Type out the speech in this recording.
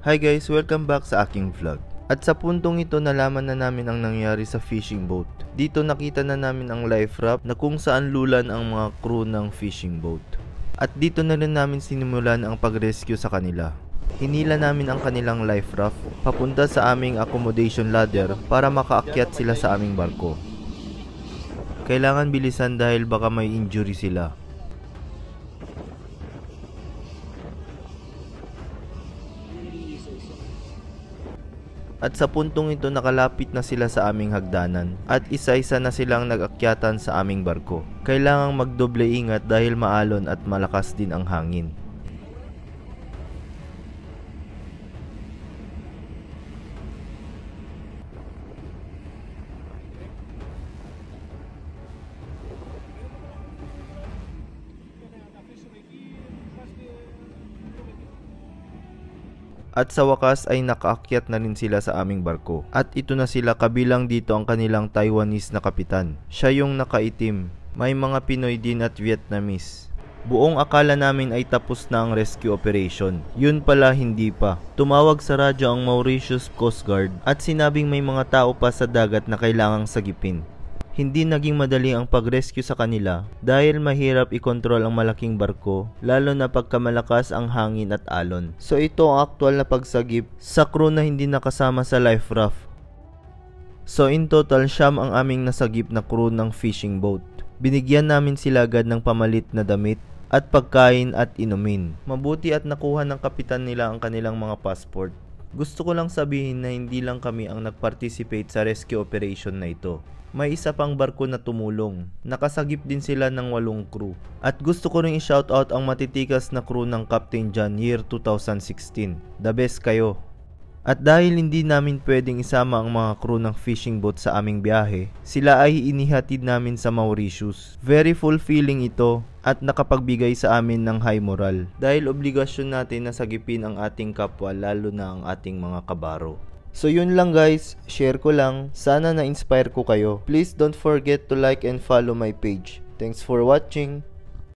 Hi guys, welcome back sa aking vlog. At sa puntong ito nalaman na namin ang nangyari sa fishing boat. Dito nakita na namin ang life raft na kung saan lulan ang mga crew ng fishing boat. At dito na rin namin sinimulan ang pag-rescue sa kanila. Hinila namin ang kanilang life raft papunta sa aming accommodation ladder para makaakyat sila sa aming barko. Kailangan bilisan dahil baka may injury sila. At sa puntong ito nakalapit na sila sa aming hagdanan at isa-isa na silang nag-akyatan sa aming barko. Kailangang magdoble ingat dahil maalon at malakas din ang hangin. At sa wakas ay nakaakyat na rin sila sa aming barko. At ito na sila, kabilang dito ang kanilang Taiwanese na kapitan. Siya yung nakaitim. May mga Pinoy din at Vietnamese. Buong akala namin ay tapos na ang rescue operation. Yun pala hindi pa. Tumawag sa radyo ang Mauritius Coast Guard at sinabing may mga tao pa sa dagat na kailangang sagipin. Hindi naging madali ang pag-rescue sa kanila dahil mahirap i-control ang malaking barko, lalo na pagka malakas ang hangin at alon. So ito ang aktual na pagsagip sa crew na hindi nakasama sa life raft. So in total, 9 ang aming nasagip na crew ng fishing boat. Binigyan namin sila agad ng pamalit na damit at pagkain at inumin. Mabuti at nakuha ng kapitan nila ang kanilang mga passport. Gusto ko lang sabihin na hindi lang kami ang nag-participate sa rescue operation na ito. May isa pang barko na tumulong. Nakasagip din sila ng 8 crew. At gusto ko rin i-shoutout ang matitikas na crew ng Captain John year 2016. The best kayo. At dahil hindi namin pwedeng isama ang mga crew ng fishing boat sa aming biyahe, sila ay inihatid namin sa Mauritius. Very fulfilling ito at nakapagbigay sa amin ng high moral. Dahil obligasyon natin na sagipin ang ating kapwa, lalo na ang ating mga kabaro. So yun lang guys, share ko lang. Sana na-inspire ko kayo. Please don't forget to like and follow my page. Thanks for watching.